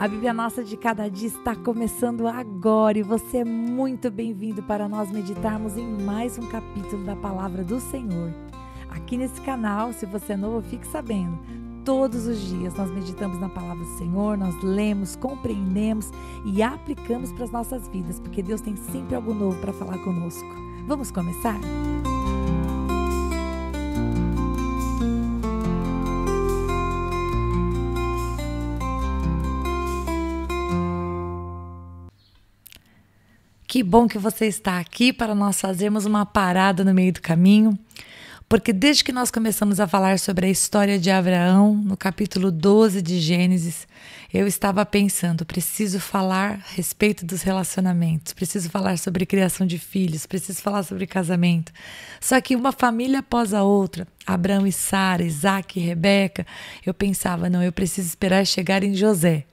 A Bíblia Nossa de Cada Dia está começando agora e você é muito bem-vindo para nós meditarmos em mais um capítulo da Palavra do Senhor. Aqui nesse canal, se você é novo, fique sabendo, todos os dias nós meditamos na Palavra do Senhor, nós lemos, compreendemos e aplicamos para as nossas vidas, porque Deus tem sempre algo novo para falar conosco. Vamos começar? Que bom que você está aqui para nós fazermos uma parada no meio do caminho, porque desde que nós começamos a falar sobre a história de Abraão, no capítulo 12 de Gênesis, eu estava pensando, preciso falar a respeito dos relacionamentos, preciso falar sobre criação de filhos, preciso falar sobre casamento. Só que uma família após a outra, Abraão e Sara, Isaac e Rebeca, eu pensava, não, eu preciso esperar chegar em José.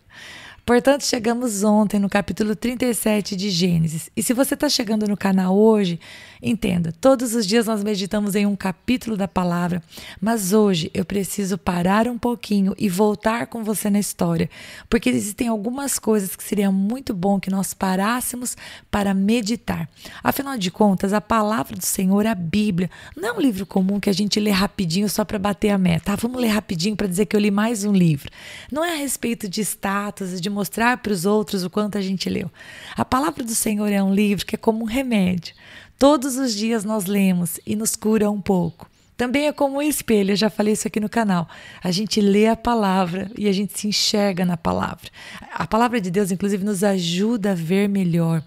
Portanto, chegamos ontem no capítulo 37 de Gênesis. E se você está chegando no canal hoje, entenda, todos os dias nós meditamos em um capítulo da palavra, mas hoje eu preciso parar um pouquinho e voltar com você na história, porque existem algumas coisas que seria muito bom que nós parássemos para meditar. Afinal de contas, a palavra do Senhor, a Bíblia, não é um livro comum que a gente lê rapidinho só para bater a meta. Vamos ler rapidinho para dizer que eu li mais um livro. Não é a respeito de status, de mostrar para os outros o quanto a gente leu. A palavra do Senhor é um livro que é como um remédio. Todos os dias nós lemos e nos cura um pouco. Também é como um espelho, eu já falei isso aqui no canal. A gente lê a palavra e a gente se enxerga na palavra. A palavra de Deus, inclusive, nos ajuda a ver melhor.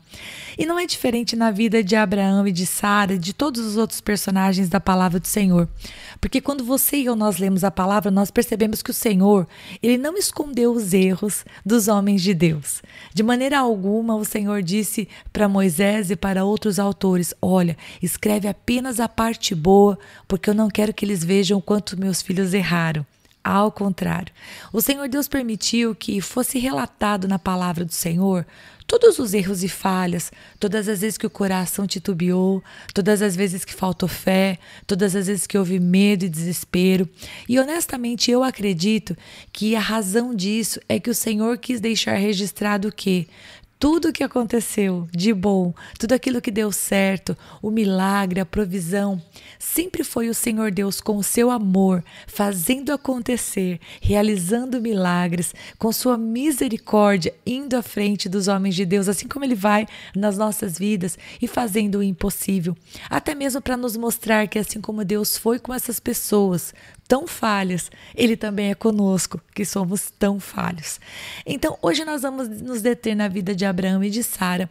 E não é diferente na vida de Abraão e de Sara, de todos os outros personagens da palavra do Senhor. Porque quando você e eu nós lemos a palavra, nós percebemos que o Senhor, ele não escondeu os erros dos homens de Deus. De maneira alguma, o Senhor disse para Moisés e para outros autores, olha, escreve apenas a parte boa, porque eu não quero que eles vejam o quanto meus filhos erraram. Ao contrário, o Senhor Deus permitiu que fosse relatado na palavra do Senhor todos os erros e falhas, todas as vezes que o coração titubeou, todas as vezes que faltou fé, todas as vezes que houve medo e desespero. E honestamente eu acredito que a razão disso é que o Senhor quis deixar registrado o quê? Tudo o que aconteceu de bom, tudo aquilo que deu certo, o milagre, a provisão, sempre foi o Senhor Deus com o seu amor, fazendo acontecer, realizando milagres, com sua misericórdia, indo à frente dos homens de Deus, assim como Ele vai nas nossas vidas e fazendo o impossível. Até mesmo para nos mostrar que assim como Deus foi com essas pessoas, tão falhas, Ele também é conosco, que somos tão falhos. Então, hoje nós vamos nos deter na vida de Abraão e de Sara,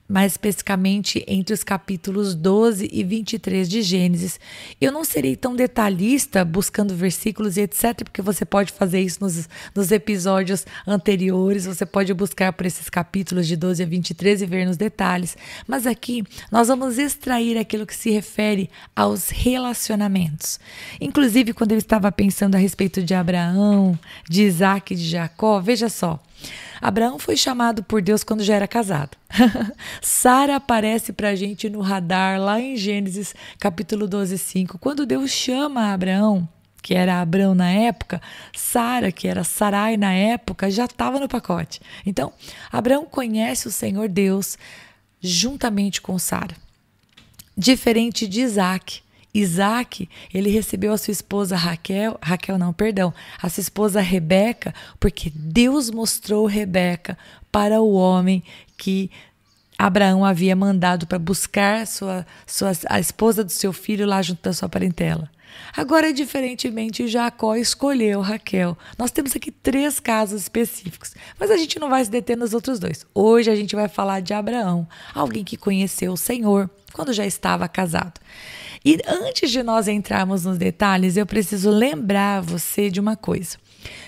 mais especificamente entre os capítulos 12 e 23 de Gênesis. Eu não serei tão detalhista buscando versículos e etc, porque você pode fazer isso nos episódios anteriores, você pode buscar por esses capítulos de 12 a 23 e ver nos detalhes. Mas aqui nós vamos extrair aquilo que se refere aos relacionamentos. Inclusive, quando eu estava pensando a respeito de Abraão, de Isaac e de Jacó, veja só. Abraão foi chamado por Deus quando já era casado. Sara aparece para a gente no radar lá em Gênesis capítulo 12, 5. Quando Deus chama Abraão, que era Abrão na época, Sara, que era Sarai na época, já estava no pacote. Então, Abraão conhece o Senhor Deus juntamente com Sara. Diferente de Isaac. Isaac, ele recebeu a sua esposa a sua esposa Rebeca, porque Deus mostrou Rebeca para o homem que Abraão havia mandado para buscar a esposa do seu filho lá junto da sua parentela. Agora, diferentemente, Jacó escolheu Raquel. Nós temos aqui 3 casos específicos, mas a gente não vai se deter nos outros 2. Hoje a gente vai falar de Abraão, alguém que conheceu o Senhor quando já estava casado. E antes de nós entrarmos nos detalhes, eu preciso lembrar você de uma coisa.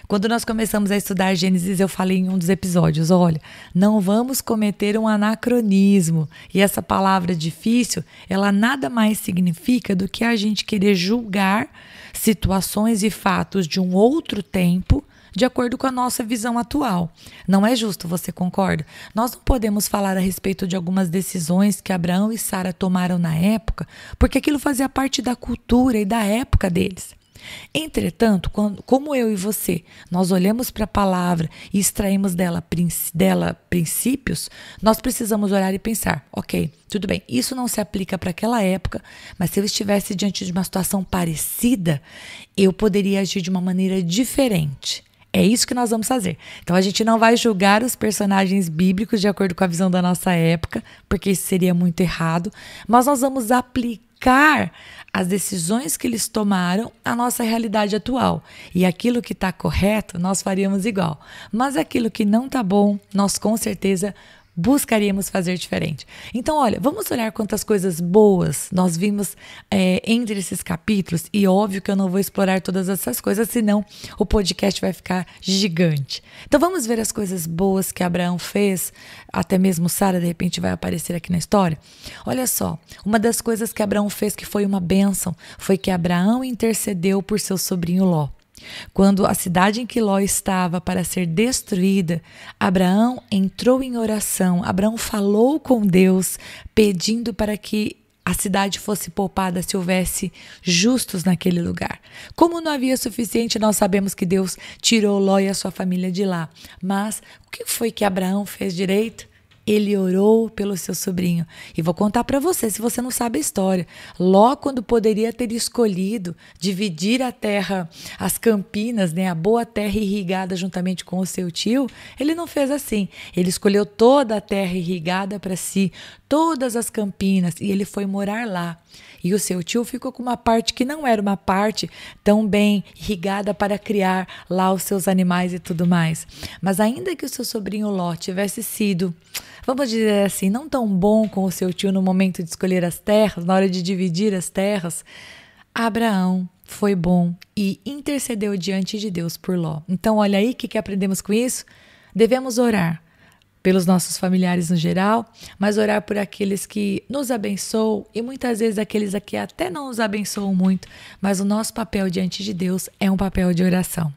Quando nós começamos a estudar Gênesis, eu falei em um dos episódios, olha, não vamos cometer um anacronismo. E essa palavra difícil, ela nada mais significa do que a gente querer julgar situações e fatos de um outro tempo de acordo com a nossa visão atual. Não é justo, você concorda? Nós não podemos falar a respeito de algumas decisões que Abraão e Sara tomaram na época, porque aquilo fazia parte da cultura e da época deles. Entretanto, como eu e você, nós olhamos para a palavra e extraímos dela princípios, nós precisamos olhar e pensar, ok, tudo bem, isso não se aplica para aquela época, mas se eu estivesse diante de uma situação parecida, eu poderia agir de uma maneira diferente. É isso que nós vamos fazer. Então, a gente não vai julgar os personagens bíblicos de acordo com a visão da nossa época, porque isso seria muito errado, mas nós vamos aplicar as decisões que eles tomaram à nossa realidade atual. E aquilo que está correto, nós faríamos igual. Mas aquilo que não está bom, nós com certeza buscaríamos fazer diferente. Então, olha, vamos olhar quantas coisas boas nós vimos entre esses capítulos, e óbvio que eu não vou explorar todas essas coisas, senão o podcast vai ficar gigante. Então, vamos ver as coisas boas que Abraão fez, até mesmo Sara, de repente, vai aparecer aqui na história. Olha só, uma das coisas que Abraão fez que foi uma bênção, foi que Abraão intercedeu por seu sobrinho Ló. Quando a cidade em que Ló estava para ser destruída, Abraão entrou em oração. Abraão falou com Deus, pedindo para que a cidade fosse poupada se houvesse justos naquele lugar. Como não havia suficiente, nós sabemos que Deus tirou Ló e a sua família de lá. Mas o que foi que Abraão fez direito? Ele orou pelo seu sobrinho. E vou contar para você, se você não sabe a história. Ló, quando poderia ter escolhido dividir a terra, as campinas, a boa terra irrigada juntamente com o seu tio, ele não fez assim. Ele escolheu toda a terra irrigada para si, todas as campinas, e ele foi morar lá. E o seu tio ficou com uma parte que não era uma parte tão bem irrigada para criar lá os seus animais e tudo mais. Mas ainda que o seu sobrinho Ló tivesse sido, vamos dizer assim, não tão bom com o seu tio no momento de escolher as terras, na hora de dividir as terras, Abraão foi bom e intercedeu diante de Deus por Ló. Então, olha aí o que aprendemos com isso? Devemos orar pelos nossos familiares no geral, mas orar por aqueles que nos abençoam e muitas vezes aqueles que até não nos abençoam muito, mas o nosso papel diante de Deus é um papel de oração.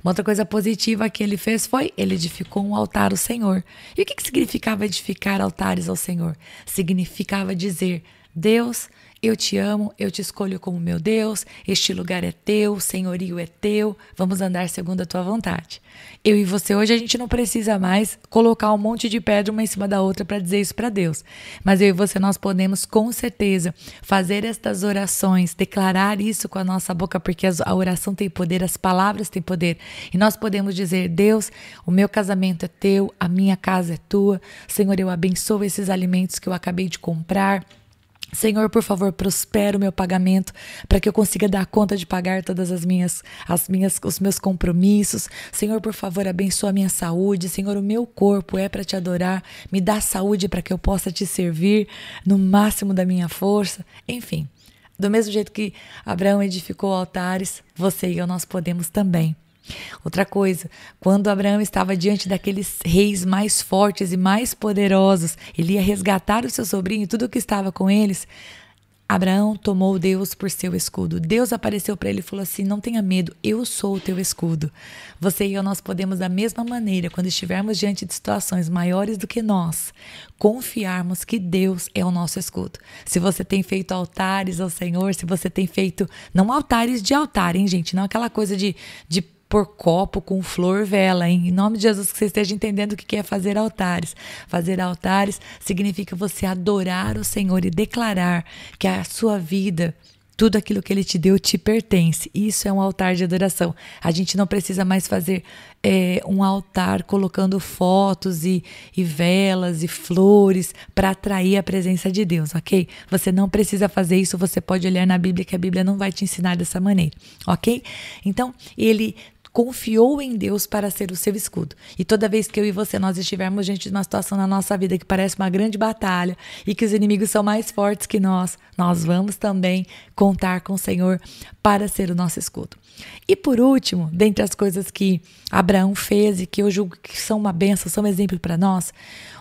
Uma outra coisa positiva que ele fez foi, ele edificou um altar ao Senhor. E o que significava edificar altares ao Senhor? Significava dizer, Deus, eu te amo, eu te escolho como meu Deus, este lugar é teu, o senhorio é teu, vamos andar segundo a tua vontade. Eu e você hoje a gente não precisa mais colocar um monte de pedra uma em cima da outra para dizer isso para Deus. Mas eu e você nós podemos com certeza fazer estas orações, declarar isso com a nossa boca, porque a oração tem poder, as palavras têm poder. E nós podemos dizer, Deus, o meu casamento é teu, a minha casa é tua, Senhor, eu abençoo esses alimentos que eu acabei de comprar. Senhor, por favor, prospera o meu pagamento para que eu consiga dar conta de pagar todas os meus compromissos. Senhor, por favor, abençoa a minha saúde. Senhor, o meu corpo é para te adorar. Me dá saúde para que eu possa te servir no máximo da minha força. Enfim, do mesmo jeito que Abraão edificou altares, você e eu, nós podemos também. Outra coisa, quando Abraão estava diante daqueles reis mais fortes e mais poderosos, ele ia resgatar o seu sobrinho e tudo o que estava com eles, Abraão tomou Deus por seu escudo. Deus apareceu para ele e falou assim, não tenha medo, eu sou o teu escudo. Você e eu, nós podemos da mesma maneira, quando estivermos diante de situações maiores do que nós, confiarmos que Deus é o nosso escudo. Se você tem feito altares ao Senhor, se você tem feito, não altares de altar, hein, gente, não aquela coisa de por copo com flor, vela, hein? Em nome de Jesus, que você esteja entendendo o que é fazer altares. Fazer altares significa você adorar o Senhor e declarar que a sua vida, tudo aquilo que Ele te deu, te pertence. Isso é um altar de adoração. A gente não precisa mais fazer um altar colocando fotos e velas e flores para atrair a presença de Deus, ok? Você não precisa fazer isso, você pode olhar na Bíblia, que a Bíblia não vai te ensinar dessa maneira, ok? Então, ele confiou em Deus para ser o seu escudo. E toda vez que eu e você nós estivermos diante de uma situação na nossa vida que parece uma grande batalha e que os inimigos são mais fortes que nós vamos também contar com o Senhor para ser o nosso escudo. E por último, dentre as coisas que Abraão fez e que eu julgo que são uma bênção, são um exemplo para nós,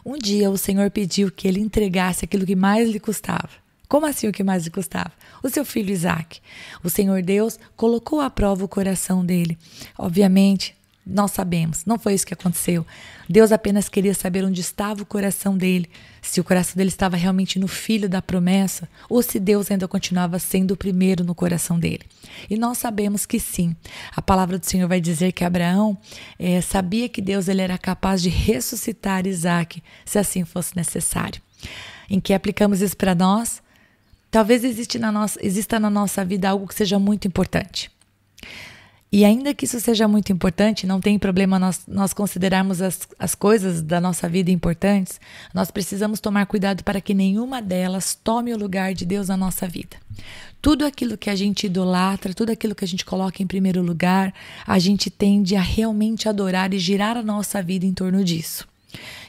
um dia o Senhor pediu que ele entregasse aquilo que mais lhe custava. Como assim o que mais lhe custava? O seu filho Isaque. O Senhor Deus colocou à prova o coração dele. Obviamente, Nós sabemos, não foi isso que aconteceu. Deus apenas queria saber onde estava o coração dele, se o coração dele estava realmente no filho da promessa, ou se Deus ainda continuava sendo o primeiro no coração dele. E nós sabemos que sim. A palavra do Senhor vai dizer que Abraão sabia que Deus ele era capaz de ressuscitar Isaque, se assim fosse necessário. Em que aplicamos isso para nós? Talvez exista na nossa vida algo que seja muito importante. E ainda que isso seja muito importante, não tem problema nós considerarmos as coisas da nossa vida importantes, nós precisamos tomar cuidado para que nenhuma delas tome o lugar de Deus na nossa vida. Tudo aquilo que a gente idolatra, tudo aquilo que a gente coloca em primeiro lugar, a gente tende a realmente adorar e girar a nossa vida em torno disso.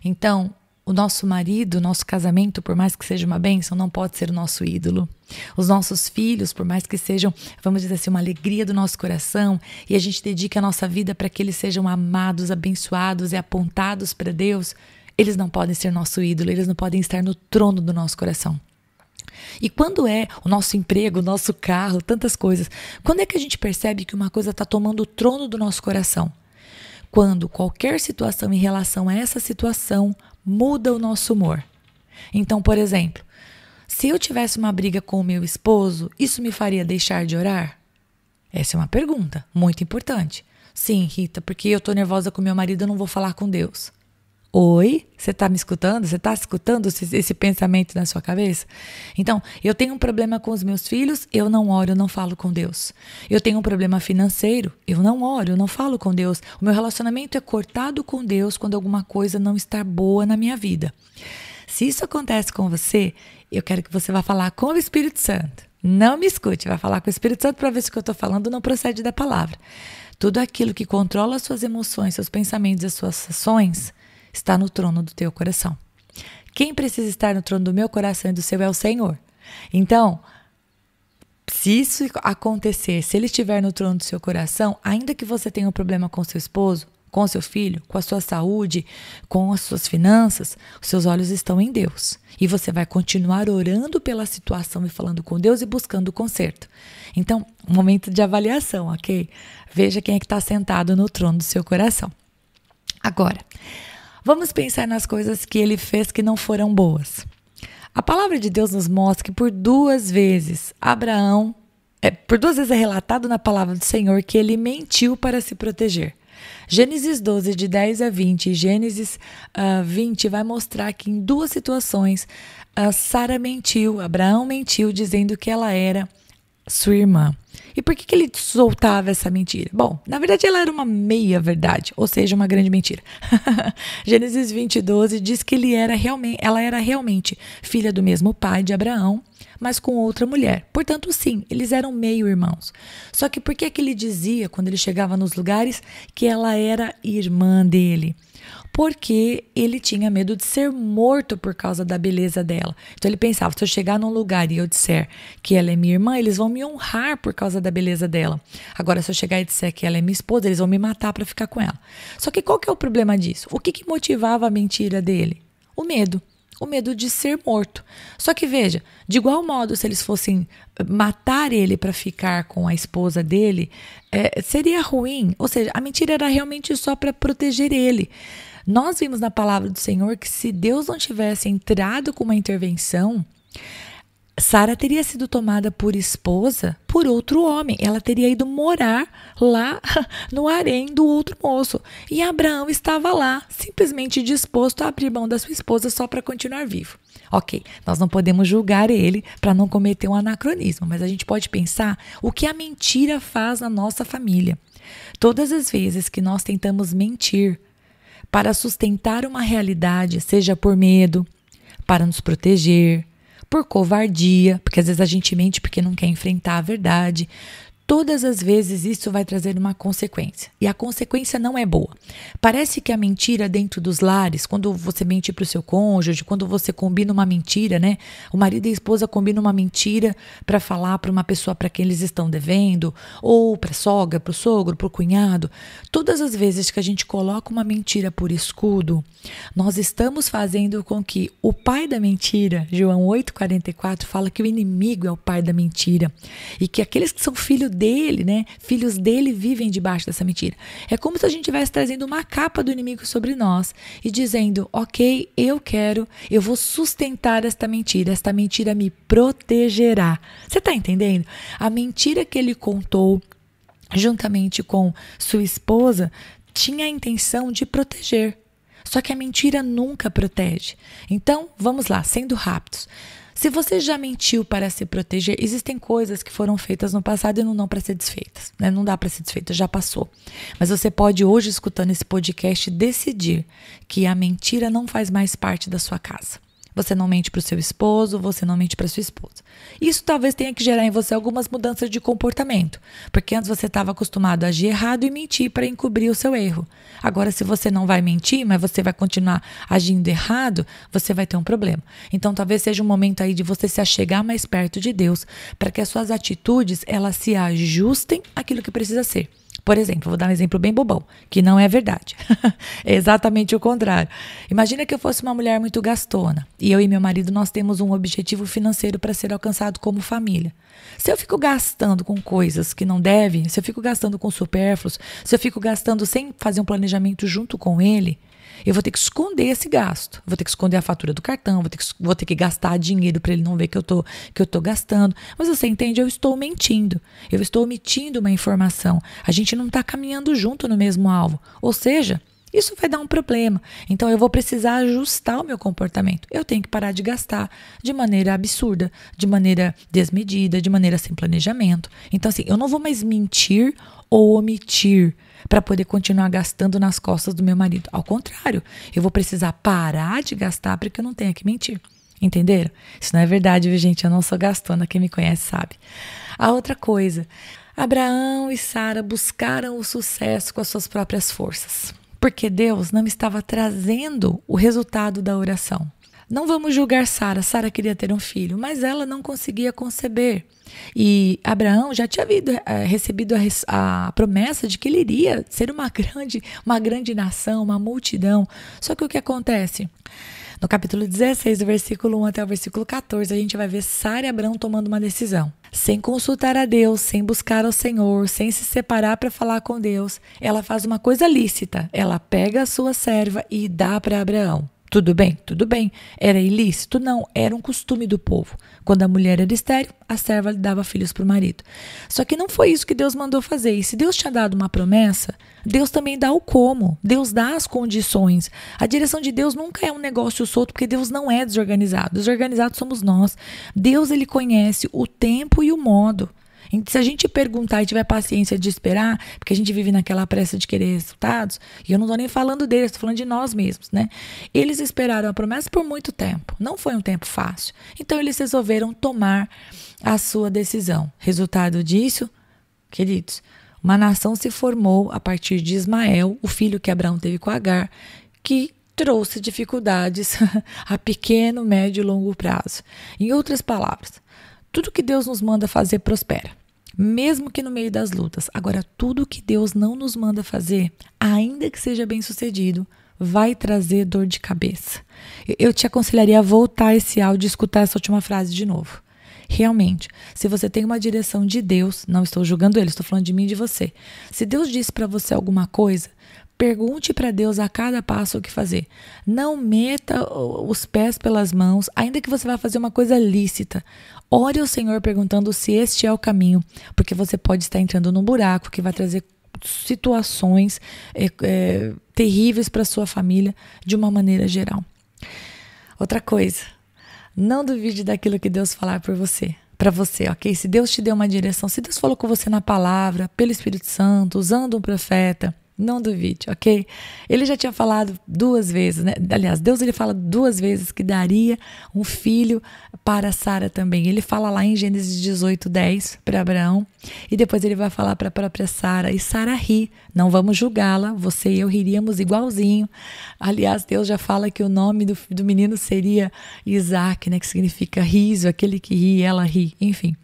Então, o nosso marido, o nosso casamento, por mais que seja uma bênção, não pode ser o nosso ídolo. Os nossos filhos, por mais que sejam, vamos dizer assim, uma alegria do nosso coração, e a gente dedica a nossa vida para que eles sejam amados, abençoados e apontados para Deus, eles não podem ser nosso ídolo, eles não podem estar no trono do nosso coração. E quando é o nosso emprego, o nosso carro, tantas coisas, quando é que a gente percebe que uma coisa está tomando o trono do nosso coração? Quando qualquer situação em relação a essa situação muda o nosso humor. Então, por exemplo, se eu tivesse uma briga com o meu esposo, isso me faria deixar de orar? Essa é uma pergunta muito importante. Sim, Rita, porque eu estou nervosa com meu marido, eu não vou falar com Deus. Oi? Você está me escutando? Você está escutando esse pensamento na sua cabeça? Então, eu tenho um problema com os meus filhos, eu não oro, eu não falo com Deus. Eu tenho um problema financeiro, eu não oro, eu não falo com Deus. O meu relacionamento é cortado com Deus quando alguma coisa não está boa na minha vida. Se isso acontece com você, eu quero que você vá falar com o Espírito Santo. Não me escute, vai falar com o Espírito Santo para ver se o que eu estou falando não procede da palavra. Tudo aquilo que controla as suas emoções, seus pensamentos e as suas ações está no trono do teu coração. Quem precisa estar no trono do meu coração e do seu é o Senhor. Então, se isso acontecer, se ele estiver no trono do seu coração, ainda que você tenha um problema com seu esposo, com seu filho, com a sua saúde, com as suas finanças, os seus olhos estão em Deus. E você vai continuar orando pela situação e falando com Deus e buscando o conserto. Então, um momento de avaliação, ok? Veja quem é que está sentado no trono do seu coração. Agora, vamos pensar nas coisas que ele fez que não foram boas. A palavra de Deus nos mostra que por duas vezes é relatado na palavra do Senhor que ele mentiu para se proteger. Gênesis 12, de 10 a 20 e Gênesis 20 vai mostrar que em duas situações Sara mentiu, Abraão mentiu dizendo que ela era sua irmã. E por que ele soltava essa mentira? Bom, na verdade ela era uma meia verdade, ou seja, uma grande mentira. Gênesis 20, 12 diz que ela era realmente filha do mesmo pai de Abraão, mas com outra mulher. Portanto, sim, eles eram meio irmãos. Só que por que ele dizia, quando ele chegava nos lugares, que ela era irmã dele? Porque ele tinha medo de ser morto por causa da beleza dela. Então ele pensava, se eu chegar num lugar e eu disser que ela é minha irmã, eles vão me honrar por causa da beleza dela. Agora, se eu chegar e disser que ela é minha esposa, eles vão me matar para ficar com ela. Só que qual que é o problema disso? O que motivava a mentira dele? O medo. O medo de ser morto. Só que veja, de igual modo, se eles fossem matar ele para ficar com a esposa dele, seria ruim. Ou seja, a mentira era realmente só para proteger ele. Nós vimos na palavra do Senhor que se Deus não tivesse entrado com uma intervenção, Sara teria sido tomada por esposa por outro homem. Ela teria ido morar lá no harém do outro moço. E Abraão estava lá, simplesmente disposto a abrir mão da sua esposa só para continuar vivo. Ok, nós não podemos julgar ele para não cometer um anacronismo, mas a gente pode pensar o que a mentira faz na nossa família. Todas as vezes que nós tentamos mentir para sustentar uma realidade, seja por medo, para nos proteger, por covardia, porque às vezes a gente mente porque não quer enfrentar a verdade. Todas as vezes isso vai trazer uma consequência. E a consequência não é boa. Parece que a mentira dentro dos lares, quando você mente para o seu cônjuge, quando você combina uma mentira, né? O marido e a esposa combinam uma mentira para falar para uma pessoa para quem eles estão devendo, ou para a sogra, para o sogro, para o cunhado. Todas as vezes que a gente coloca uma mentira por escudo, nós estamos fazendo com que o pai da mentira, João 8,44, fala que o inimigo é o pai da mentira. E que aqueles que são filhos dele, né? Filhos dele vivem debaixo dessa mentira. É como se a gente estivesse trazendo uma capa do inimigo sobre nós e dizendo, ok, eu vou sustentar esta mentira me protegerá. Você está entendendo? A mentira que ele contou juntamente com sua esposa tinha a intenção de proteger. Só que a mentira nunca protege. Então, vamos lá, sendo rápidos. Se você já mentiu para se proteger, existem coisas que foram feitas no passado e não dão para ser desfeitas, né? Não dá para ser desfeita, já passou. Mas você pode hoje, escutando esse podcast, decidir que a mentira não faz mais parte da sua casa. Você não mente para o seu esposo, você não mente para sua esposa. Isso talvez tenha que gerar em você algumas mudanças de comportamento, porque antes você estava acostumado a agir errado e mentir para encobrir o seu erro. Agora, se você não vai mentir, mas você vai continuar agindo errado, você vai ter um problema. Então, talvez seja um momento aí de você se achegar mais perto de Deus, para que as suas atitudes elas se ajustem àquilo que precisa ser. Por exemplo, vou dar um exemplo bem bobão, que não é verdade. É exatamente o contrário. Imagina que eu fosse uma mulher muito gastona e eu e meu marido nós temos um objetivo financeiro para ser alcançado como família. Se eu fico gastando com coisas que não devem, se eu fico gastando com supérfluos, se eu fico gastando sem fazer um planejamento junto com ele, eu vou ter que esconder esse gasto. Vou ter que esconder a fatura do cartão, vou ter que gastar dinheiro para ele não ver que eu tô gastando. Mas você entende? Eu estou mentindo. Eu estou omitindo uma informação. A gente não está caminhando junto no mesmo alvo. Ou seja, isso vai dar um problema. Então eu vou precisar ajustar o meu comportamento. Eu tenho que parar de gastar de maneira absurda, de maneira desmedida, de maneira sem planejamento. Então assim, eu não vou mais mentir ou omitir para poder continuar gastando nas costas do meu marido. Ao contrário, eu vou precisar parar de gastar para que eu não tenha que mentir. Entenderam? Isso não é verdade, viu, gente? Eu não sou gastona, quem me conhece sabe. A outra coisa, Abraão e Sara buscaram o sucesso com as suas próprias forças, porque Deus não estava trazendo o resultado da oração. Não vamos julgar Sara. Sara queria ter um filho, mas ela não conseguia conceber. E Abraão já tinha recebido a promessa de que ele iria ser uma grande nação, uma multidão. Só que o que acontece? No capítulo 16, do versículo 1 até o versículo 14, a gente vai ver Sara e Abraão tomando uma decisão. Sem consultar a Deus, sem buscar ao Senhor, sem se separar para falar com Deus, ela faz uma coisa lícita. Ela pega a sua serva e dá para Abraão. Tudo bem? Tudo bem. Era ilícito? Não, era um costume do povo. Quando a mulher era estéril, a serva lhe dava filhos para o marido. Só que não foi isso que Deus mandou fazer. E se Deus tinha dado uma promessa, Deus também dá o como. Deus dá as condições. A direção de Deus nunca é um negócio solto, porque Deus não é desorganizado. Desorganizados somos nós. Deus, ele conhece o tempo e o modo. Se a gente perguntar e tiver paciência de esperar, porque a gente vive naquela pressa de querer resultados, e eu não estou nem falando deles, estou falando de nós mesmos, né? Eles esperaram a promessa por muito tempo, não foi um tempo fácil. Então eles resolveram tomar a sua decisão. Resultado disso, queridos, uma nação se formou a partir de Ismael, o filho que Abraão teve com Agar, que trouxe dificuldades a pequeno, médio e longo prazo. Em outras palavras, tudo que Deus nos manda fazer prospera, mesmo que no meio das lutas. Agora, tudo que Deus não nos manda fazer, ainda que seja bem sucedido, vai trazer dor de cabeça. Eu te aconselharia a voltar esse áudio e escutar essa última frase de novo. Realmente, se você tem uma direção de Deus, não estou julgando ele, estou falando de mim e de você. Se Deus disse para você alguma coisa, pergunte para Deus a cada passo o que fazer. Não meta os pés pelas mãos, ainda que você vá fazer uma coisa lícita. Ore ao Senhor perguntando se este é o caminho, porque você pode estar entrando num buraco que vai trazer situações terríveis para a sua família de uma maneira geral. Outra coisa, não duvide daquilo que Deus falar por você. Para você, ok? Se Deus te deu uma direção, se Deus falou com você na palavra, pelo Espírito Santo, usando um profeta, não duvide, ok? Ele já tinha falado 2 vezes, né? Aliás, Deus ele fala 2 vezes que daria um filho para Sara também. Ele fala lá em Gênesis 18:10 para Abraão e depois ele vai falar para a própria Sara. E Sara ri, não vamos julgá-la, você e eu riríamos igualzinho. Aliás, Deus já fala que o nome do menino seria Isaac, né? Que significa riso, aquele que ri, ela ri, enfim.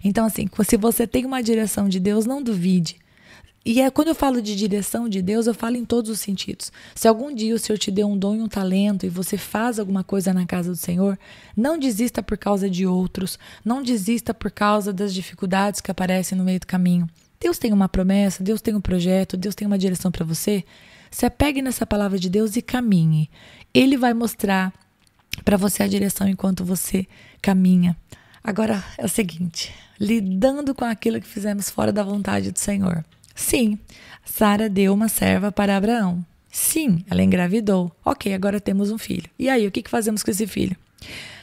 Então assim, se você tem uma direção de Deus, não duvide. Quando eu falo de direção de Deus, eu falo em todos os sentidos. Se algum dia o Senhor te deu um dom e um talento e você faz alguma coisa na casa do Senhor, não desista por causa de outros, não desista por causa das dificuldades que aparecem no meio do caminho. Deus tem uma promessa, Deus tem um projeto, Deus tem uma direção para você. Se apegue nessa palavra de Deus e caminhe. Ele vai mostrar para você a direção enquanto você caminha. Agora é o seguinte, lidando com aquilo que fizemos fora da vontade do Senhor. Sim, Sara deu uma serva para Abraão. Sim, ela engravidou. Ok, agora temos um filho. E aí, o que fazemos com esse filho?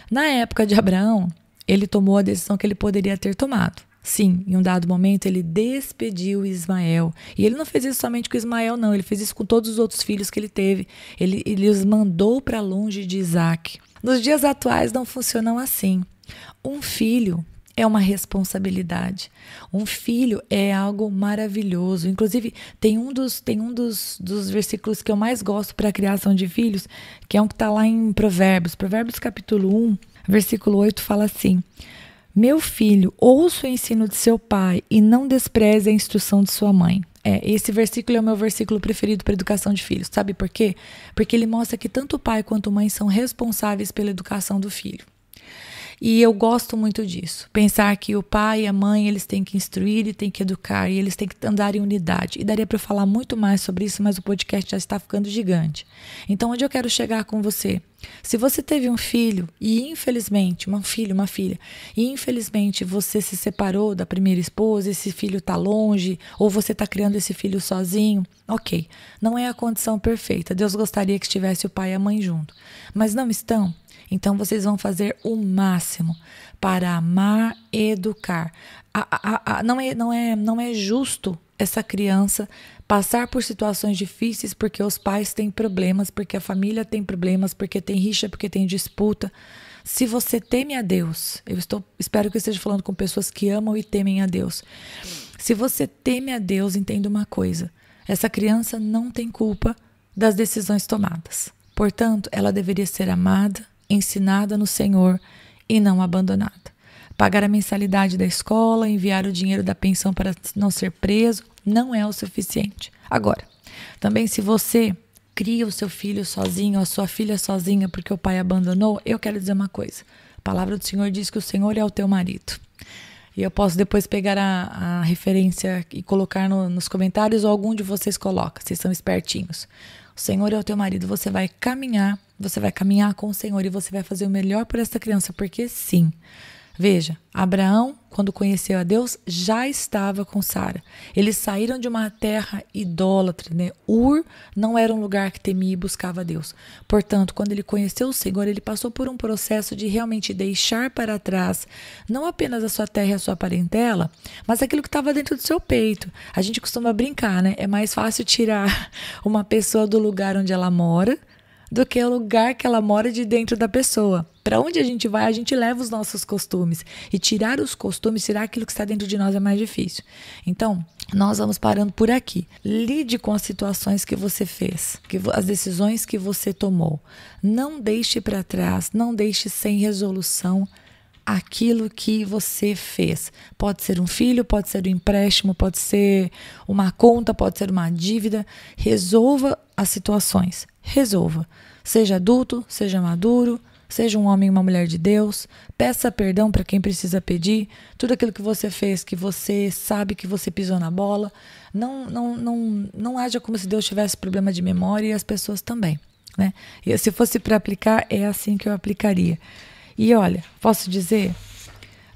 Na época de Abraão, ele tomou a decisão que ele poderia ter tomado. Sim, em um dado momento ele despediu Ismael. E ele não fez isso somente com Ismael, não. Ele fez isso com todos os outros filhos que ele teve. Ele os mandou para longe de Isaac. Nos dias atuais não funcionam assim. Um filho é uma responsabilidade. Um filho é algo maravilhoso. Inclusive, tem um dos versículos que eu mais gosto para a criação de filhos, que é um que está lá em Provérbios. Provérbios capítulo 1, versículo 8, fala assim: meu filho, ouça o ensino de seu pai e não despreze a instrução de sua mãe. Esse versículo é o meu versículo preferido para educação de filhos. Sabe por quê? Porque ele mostra que tanto o pai quanto a mãe são responsáveis pela educação do filho. E eu gosto muito disso. Pensar que o pai e a mãe, eles têm que instruir e têm que educar, e eles têm que andar em unidade. E daria para eu falar muito mais sobre isso, mas o podcast já está ficando gigante. Então, onde eu quero chegar com você? Se você teve um filho e infelizmente, uma filha, e infelizmente você se separou da primeira esposa, esse filho está longe, ou você está criando esse filho sozinho, ok, não é a condição perfeita. Deus gostaria que estivesse o pai e a mãe junto, mas não estão. Então, vocês vão fazer o máximo para amar e educar. Não é justo essa criança passar por situações difíceis porque os pais têm problemas, porque a família tem problemas, porque tem rixa, porque tem disputa. Se você teme a Deus, espero que eu esteja falando com pessoas que amam e temem a Deus. Se você teme a Deus, entenda uma coisa: essa criança não tem culpa das decisões tomadas. Portanto, ela deveria ser amada, ensinada no Senhor e não abandonada. Pagar a mensalidade da escola, enviar o dinheiro da pensão para não ser preso, não é o suficiente. Agora, também se você cria o seu filho sozinho, ou a sua filha sozinha porque o pai abandonou, eu quero dizer uma coisa. A palavra do Senhor diz que o Senhor é o teu marido. E eu posso depois pegar a referência e colocar nos comentários, ou algum de vocês coloca, vocês são espertinhos. O Senhor é o teu marido, você vai caminhar com o Senhor e você vai fazer o melhor por essa criança, porque sim. Veja, Abraão, quando conheceu a Deus, já estava com Sara. Eles saíram de uma terra idólatra, né? Ur não era um lugar que temia e buscava a Deus. Portanto, quando ele conheceu o Senhor, ele passou por um processo de realmente deixar para trás, não apenas a sua terra e a sua parentela, mas aquilo que estava dentro do seu peito. A gente costuma brincar, né? É mais fácil tirar uma pessoa do lugar onde ela mora do que o lugar que ela mora de dentro da pessoa. Para onde a gente vai, a gente leva os nossos costumes. E tirar os costumes, tirar aquilo que está dentro de nós é mais difícil. Então, nós vamos parando por aqui. Lide com as situações que você fez, as decisões que você tomou. Não deixe para trás, não deixe sem resolução aquilo que você fez. Pode ser um filho, pode ser um empréstimo, pode ser uma conta, pode ser uma dívida. Resolva as situações. Resolva. Seja adulto, seja maduro, seja um homem e uma mulher de Deus. Peça perdão para quem precisa pedir. Tudo aquilo que você fez, que você sabe que você pisou na bola. Não haja como se Deus tivesse problema de memória, e as pessoas também, né? E se fosse para aplicar, é assim que eu aplicaria. E olha, posso dizer,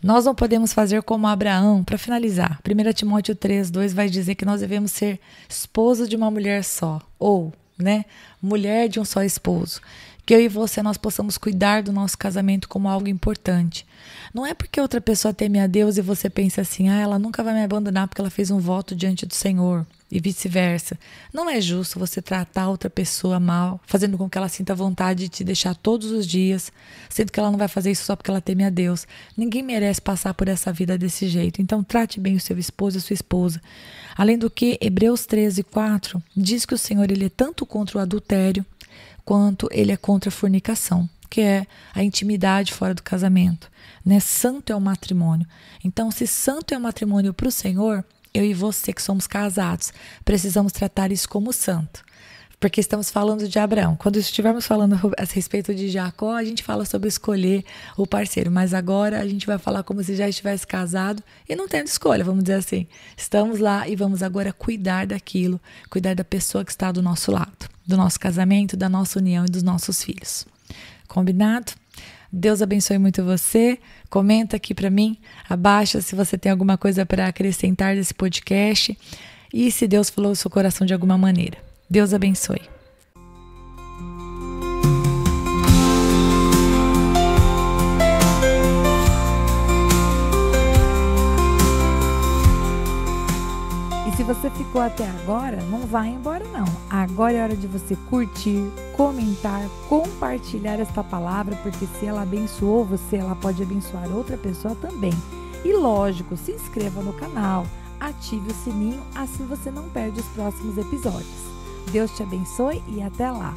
nós não podemos fazer como Abraão. Para finalizar, 1 Timóteo 3:2 vai dizer que nós devemos ser esposa de uma mulher só, ou, né, mulher de um só esposo. Que eu e você, nós possamos cuidar do nosso casamento como algo importante. Não é porque outra pessoa teme a Deus e você pensa assim, ela nunca vai me abandonar porque ela fez um voto diante do Senhor, e vice-versa. Não é justo você tratar outra pessoa mal, fazendo com que ela sinta vontade de te deixar todos os dias, sendo que ela não vai fazer isso só porque ela teme a Deus. Ninguém merece passar por essa vida desse jeito. Então, trate bem o seu esposo e a sua esposa. Além do que, Hebreus 13:4 diz que o Senhor, ele é tanto contra o adultério, quanto ele é contra a fornicação, que é a intimidade fora do casamento, né? Santo é o matrimônio. Então, se santo é o matrimônio para o Senhor, Eu e você que somos casados, precisamos tratar isso como santo. Porque estamos falando de Abraão. Quando estivermos falando a respeito de Jacó, a gente fala sobre escolher o parceiro. Mas agora a gente vai falar como se já estivesse casado e não tendo escolha, vamos dizer assim. Estamos lá e vamos agora cuidar daquilo, cuidar da pessoa que está do nosso lado, do nosso casamento, da nossa união e dos nossos filhos. Combinado? Deus abençoe muito você. Comenta aqui para mim abaixo se você tem alguma coisa para acrescentar desse podcast e se Deus falou no seu coração de alguma maneira. Deus abençoe. E se você ficou até agora, não vai embora não. Agora é hora de você curtir, comentar, compartilhar esta palavra, porque se ela abençoou você, ela pode abençoar outra pessoa também. E lógico, se inscreva no canal, ative o sininho, assim você não perde os próximos episódios. Deus te abençoe e até lá!